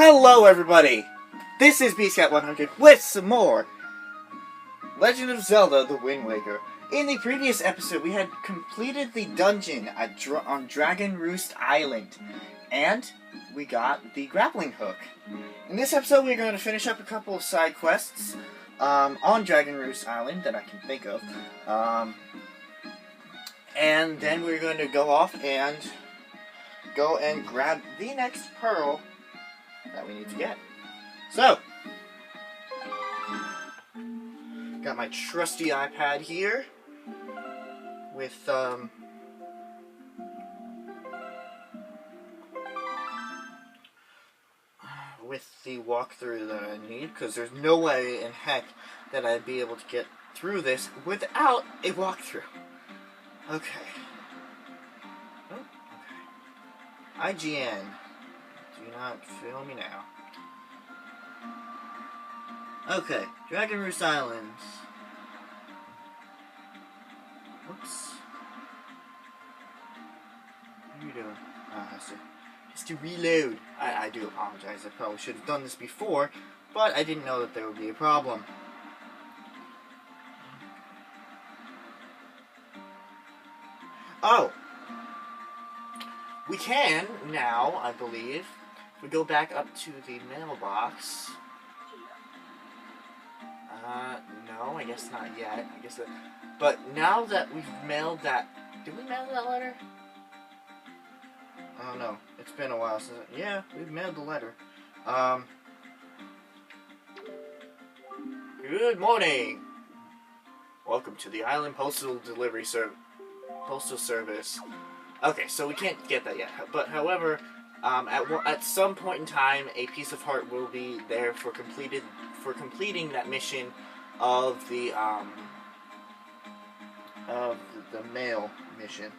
Hello everybody! This is BScat100 with some more Legend of Zelda: The Wind Waker. In the previous episode we had completed the dungeon on Dragon Roost Island, and we got the grappling hook. In this episode we're going to finish up a couple of side quests on Dragon Roost Island that I can think of. And then we're going to go off and grab the next pearl that we need to get. So, got my trusty iPad here with the walkthrough that I need, because there's no way in heck that I'd be able to get through this without a walkthrough. Okay. Oh, okay. IGN. Do not fail me now. Okay, Dragon Roost Islands. Whoops. What are you doing? Oh, just to reload. I do apologize. I probably should have done this before, but I didn't know that there would be a problem. Oh! We can now, I believe, if we go back up to the mailbox. No, I guess not yet. But now that we've mailed that... Did we mail that letter? I don't know. It's been a while since... Yeah, we've mailed the letter. Good morning! Welcome to the Island Postal Service. Okay, so we can't get that yet. But, however, at some point in time, a piece of heart will be there for completing that mission of the mail mission.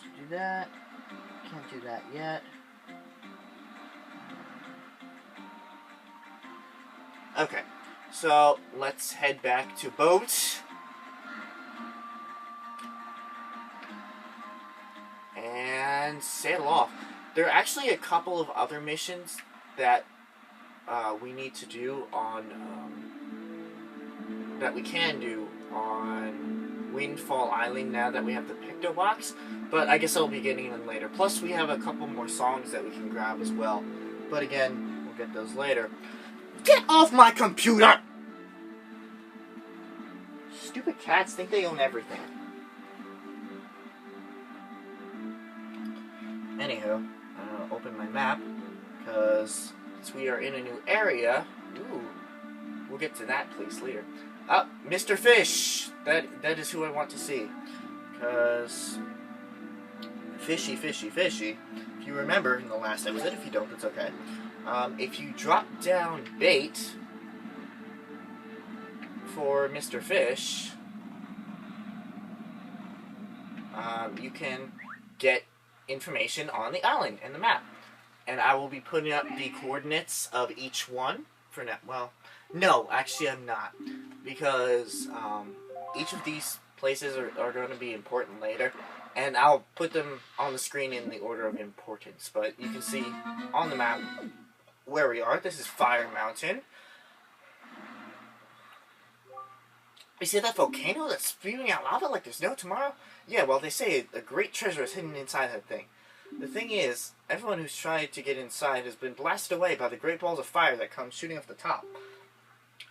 So do that. Can't do that yet. Okay, so let's head back to boat. And sail off. There are actually a couple of other missions that we need to do on that we can do on Windfall Island now that we have the Picto Box, but I guess I'll be getting them later. Plus we have a couple more songs that we can grab as well, but again, we'll get those later. Get off my computer! Stupid cats think they own everything. Anywho, open my map, because since we are in a new area, we'll get to that place later. Mr. Fish! That is who I want to see. Because, fishy. If you remember in the last episode, if you don't, it's okay. If you drop down bait for Mr. Fish, you can get information on the island and the map. And I will be putting up the coordinates of each one for now. Well, no, actually I'm not. Because each of these places are going to be important later. And I'll put them on the screen in the order of importance. But you can see on the map where we are. This is Fire Mountain. You see that volcano that's spewing out lava like there's no tomorrow? Yeah, well, they say a great treasure is hidden inside that thing. The thing is, everyone who's tried to get inside has been blasted away by the great balls of fire that come shooting off the top.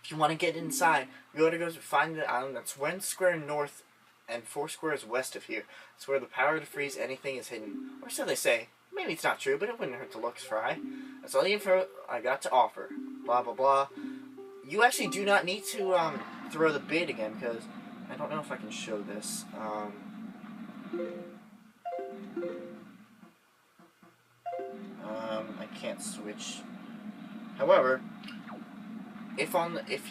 If you want to get inside, you gotta go find the island that's 1 square north and 4 squares west of here. It's where the power to freeze anything is hidden. Or so they say. Maybe it's not true, but it wouldn't hurt to look try. That's all the info I got to offer. Blah, blah, blah. You actually do not need to throw the bait again, because I don't know if I can show this. I can't switch. However, if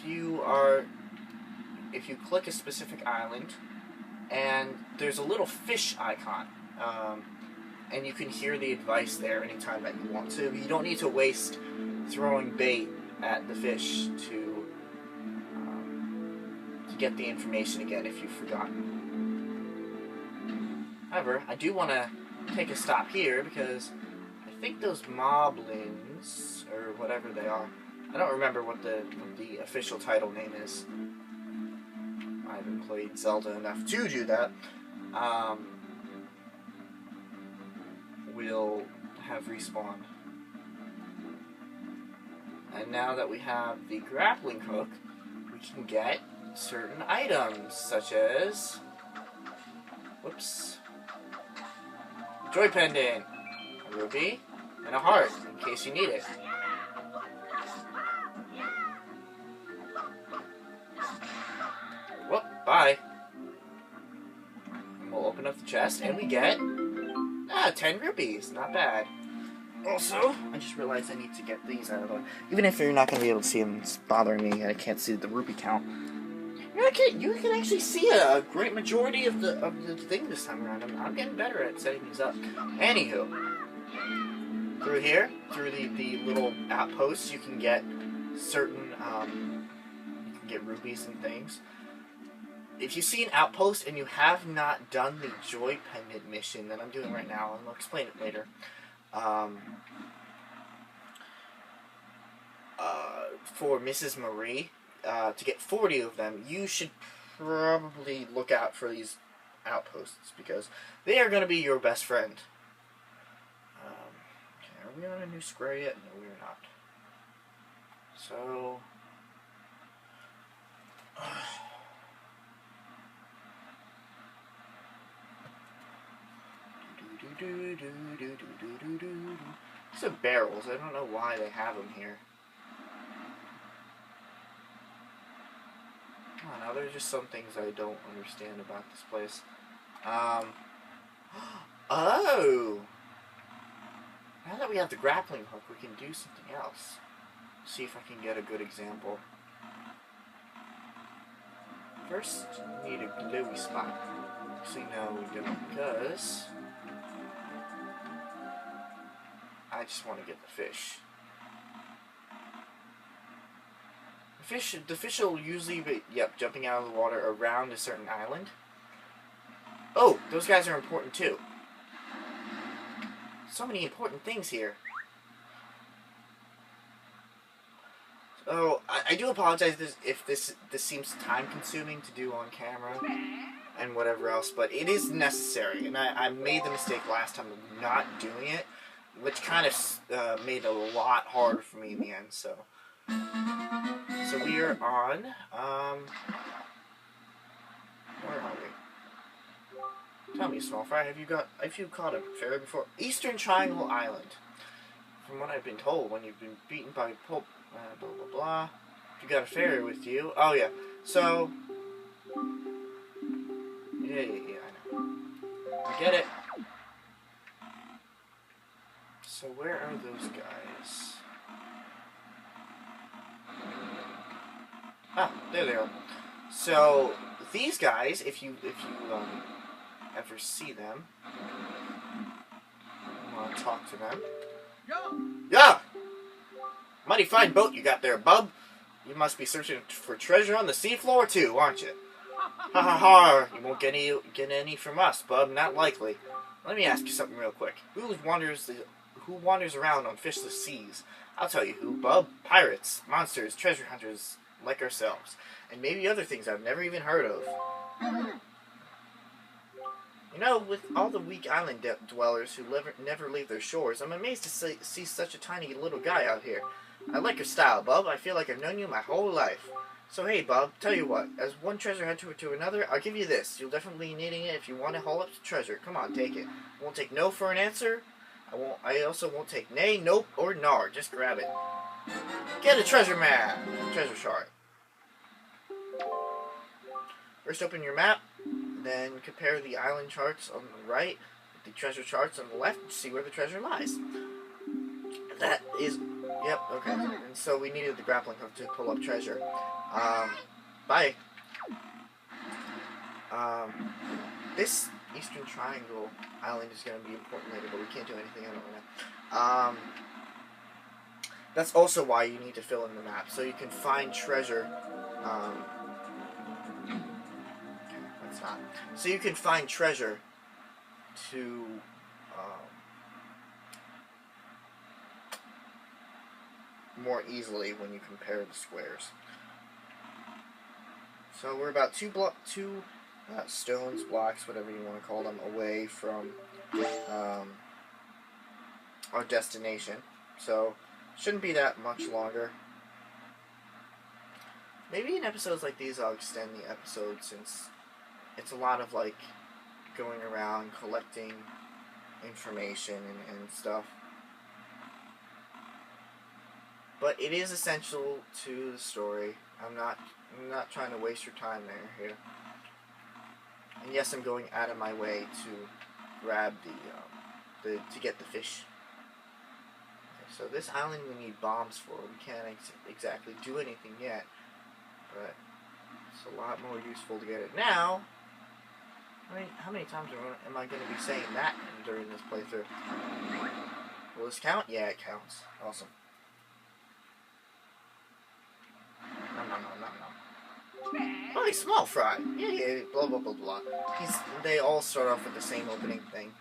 you click a specific island, and there's a little fish icon, and you can hear the advice there anytime that you want to. You don't need to waste throwing bait at the fish to get the information again if you've forgotten. However, I do want to take a stop here because I think those moblins, or whatever they are, I don't remember what the official title name is. I haven't played Zelda enough to do that. Will have respawned. And now that we have the grappling hook, we can get certain items, such as... Whoops. Joy pendant, a rupee, and a heart, in case you need it. Whoop, bye. We'll open up the chest, and we get 10 rupees. Not bad. Also, I just realized I need to get these out of the way. Even if you're not going to be able to see them, it's bothering me. I can't see the rupee count. You can actually see a great majority of the thing this time around. I'm getting better at setting these up. Anywho, through here, through the little outposts, you can get certain you can get rupees and things. If you see an outpost and you have not done the Joy Pendant mission that I'm doing right now, and I'll explain it later. For Mrs. Marie, to get 40 of them, you should probably look out for these outposts, because they are going to be your best friend. Okay, are we on a new square yet? No, we're not. So... These are barrels. I don't know why they have them here. Oh, now there's just some things I don't understand about this place. Oh! Now that we have the grappling hook, we can do something else. See if I can get a good example. First, we need a glowy spot. Actually, no, we don't, because I just want to get the fish. The fish will usually be, jumping out of the water around a certain island. Oh, those guys are important too. So many important things here. So, I do apologize if this seems time-consuming to do on camera and whatever else, but it is necessary, and I made the mistake last time of not doing it, which kind of made it a lot harder for me in the end, so... So we are on, where are we? Tell me, small fry, have you caught a ferry before? Eastern Triangle Island. From what I've been told, when you've been beaten by pulp, blah blah blah. You got a ferry with you. Oh yeah. So, yeah, I know. I get it. So where are those guys? Ah, there they are. So these guys, if you ever see them, I want to talk to them. Yeah. Mighty fine boat you got there, bub. You must be searching for treasure on the seafloor too, aren't you? Ha ha ha! You won't get any from us, bub. Not likely. Let me ask you something real quick. Who wanders around on fishless seas? I'll tell you who, bub. Pirates, monsters, treasure hunters like ourselves, and maybe other things I've never even heard of. You know, with all the weak island dwellers who never leave their shores, I'm amazed to see such a tiny little guy out here. I like your style, bub. I feel like I've known you my whole life. So hey, bub, tell you what, as one treasure hunter to another, I'll give you this. You'll definitely be needing it if you want to haul up the treasure. Come on, take it. I won't take no for an answer. I also won't take nay, nope, or nar. Just grab it. Get a treasure map! Treasure chart. First open your map, then compare the island charts on the right with the treasure charts on the left to see where the treasure lies. That is... Yep, okay. And so we needed the grappling hook to pull up treasure. Bye. This Eastern Triangle Island is going to be important later, but we can't do anything on it right now. That's also why you need to fill in the map, so you can find treasure. That's not. So you can find treasure to more easily when you compare the squares. So we're about two stones, blocks, whatever you want to call them, away from our destination. So shouldn't be that much longer. Maybe in episodes like these I'll extend the episode, since it's a lot of like going around collecting information and stuff. But it is essential to the story. I'm not trying to waste your time here. And yes, I'm going out of my way to grab to get the fish. Okay, so this island we need bombs for. We can't exactly do anything yet, but it's a lot more useful to get it now. How many times am I going to be saying that during this playthrough? Will this count? Yeah, it counts. Awesome. Oh, he's small fry. Yeah, blah, blah, blah, blah. They all start off with the same opening thing.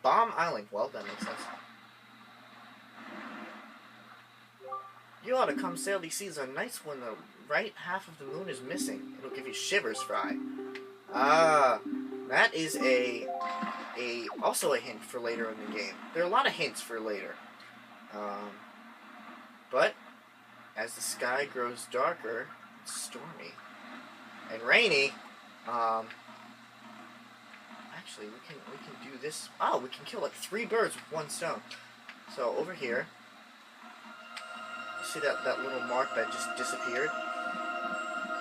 Bomb Island. Well, that makes sense. You ought to come sail these seas on nights when the right half of the moon is missing. It'll give you shivers, Fry. That is also a hint for later in the game. There are a lot of hints for later. But as the sky grows darker, it's stormy and rainy. Actually, we can do this. Oh, we can kill like 3 birds with 1 stone. So over here, you see that little mark that just disappeared?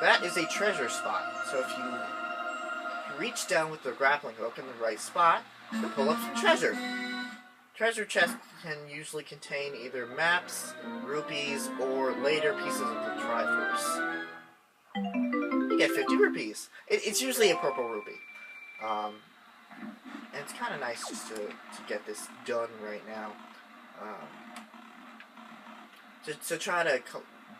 That is a treasure spot. So if you reach down with the grappling hook in the right spot, you'll pull up some treasure. Treasure chests can usually contain either maps, rupees, or later pieces of the Triforce. You get 50 rupees. It's usually a purple rupee. And it's kind of nice just to get this done right now. To try to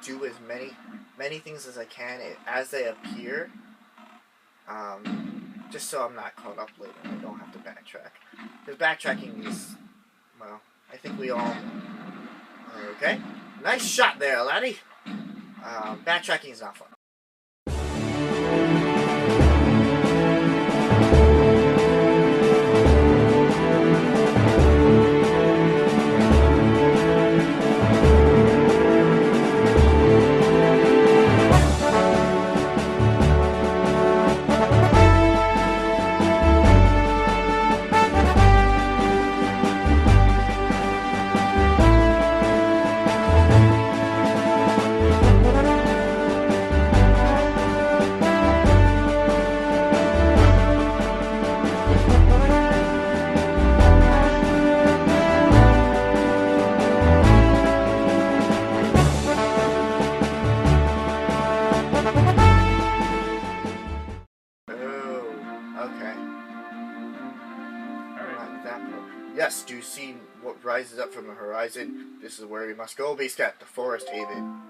do as many things as I can as they appear. Just so I'm not caught up later and I don't have to backtrack. Because backtracking is, well, I think we all... Okay. Nice shot there, laddie. Backtracking is not fun. Yes, do you see what rises up from the horizon? This is where we must go, Beast Cat, the Forest Haven.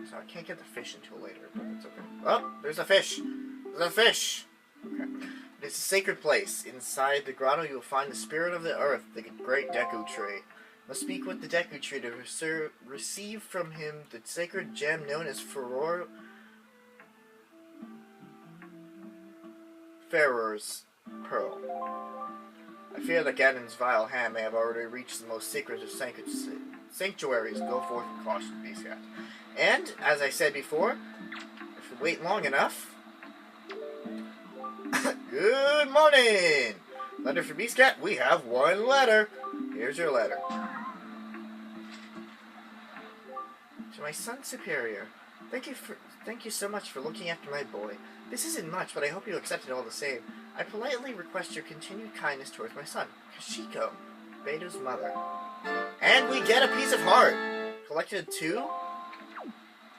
So I can't get the fish until later, but it's okay. Oh, there's a fish! There's a fish! Okay. It's a sacred place. Inside the grotto you will find the spirit of the earth, the great Deku Tree. Must speak with the Deku Tree to receive from him the sacred gem known as Pharaoh's Pearl. I fear that Ganon's vile hand may have already reached the most secret of sanctuaries. Go forth with caution, Beast Cat. And, as I said before, if we wait long enough... Good morning! Letter for Beast Cat, we have 1 letter. Here's your letter. To my son Superior, thank you so much for looking after my boy. This isn't much, but I hope you accept it all the same. I politely request your continued kindness towards my son, Kashiko, Beto's mother. And we get a piece of heart! Collected 2?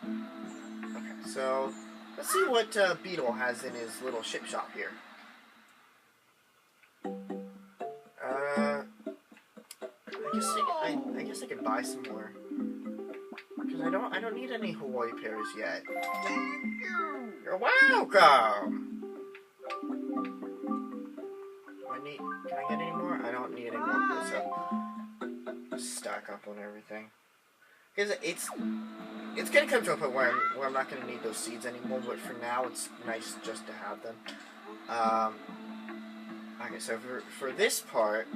Okay, so let's see what Beetle has in his little ship shop here. I guess I could buy some more. Because I don't need any Hawaii pears yet. You're welcome! getting more good, so stock up on everything. Because it's gonna come to a point where I'm not gonna need those seeds anymore. But for now, it's nice just to have them. Okay, so for this part,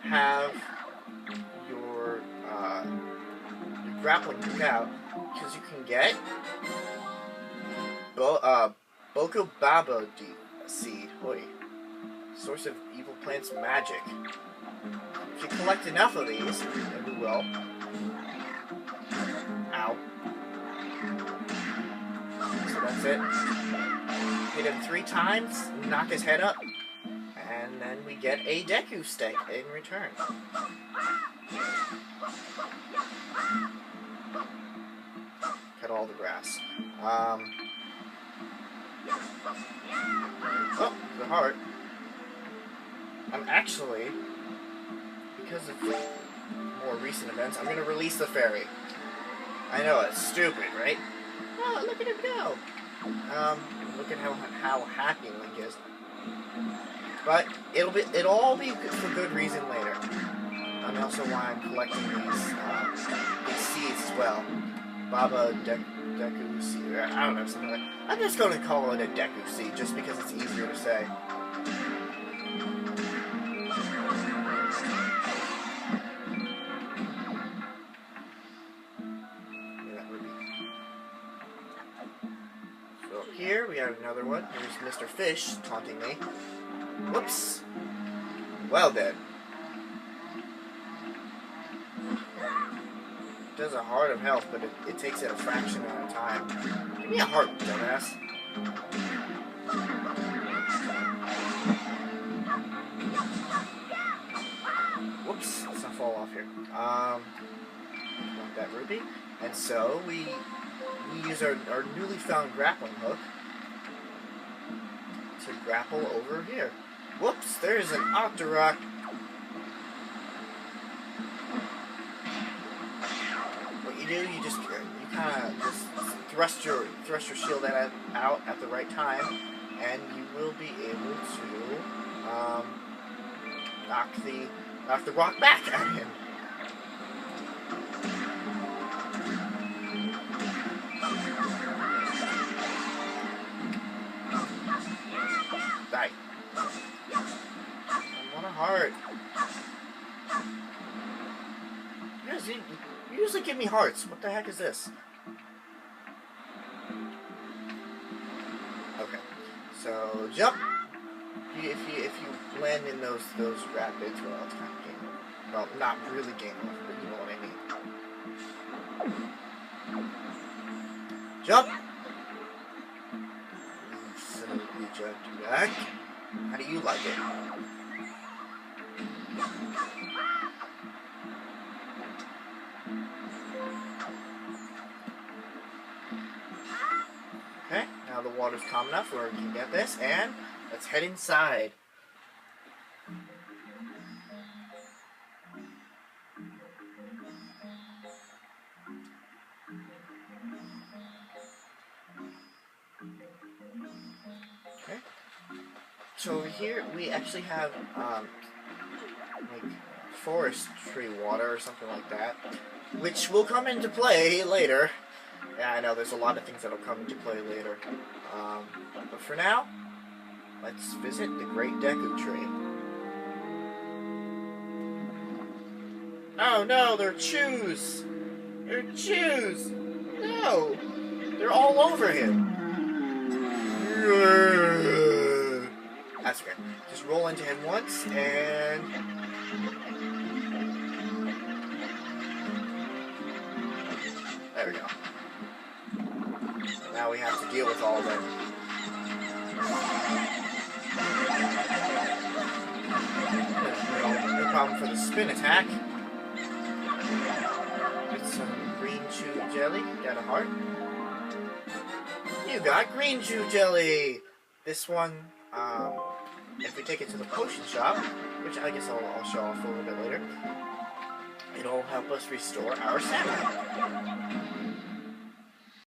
have your grappling hook out, because you can get Boko Baba seed. Oi. Source of evil plants magic. If you collect enough of these, and we will. Ow. So that's it. Hit him 3 times, knock his head up, and then we get a Deku steak in return. Cut all the grass. Oh, the heart. I'm actually, because of more recent events, I'm going to release the fairy. I know, it's stupid, right? Oh, look at him go! Look at how happy Link is. But it'll all be for good reason later. And also why I'm collecting these seeds as well. Baba Deku seed. I don't know, something like that. I'm just going to call it a Deku seed just because it's easier to say. So here we have another one. Here's Mr. Fish taunting me. Whoops. Well then. It does a heart of health, but it takes it a fraction at a time. Give me a heart, dumbass. Whoops. Let's not fall off here. Want that rupee. And so we use our newly found grappling hook to grapple over here. Whoops, there's an Octorok. What you do, you kind of just thrust your shield out at the right time, and you will be able to knock the rock back at him. Die. I want a heart. You usually give me hearts. What the heck is this? Okay. So jump. If you land in those rapids, well, it's kind of game over. Well, not really game over, but you know what I mean. Jump. So you jump back. How do you like it? Okay, now the water's calm enough where we can get this, and let's head inside. Okay. So over here we actually have like forestry water or something like that, which will come into play later. Yeah, I know there's a lot of things that'll come into play later. But for now, let's visit the Great Deku Tree. Oh no, they're chews! They're chews! No! They're all over him! That's okay. Just roll into him once, and... there we go. Now we have to deal with all of them. No problem for the spin attack. Get some green chew jelly. Got a heart. You got green chew jelly! This one, if we take it to the potion shop, which I guess I'll show off a little bit later, it'll help us restore our stamina.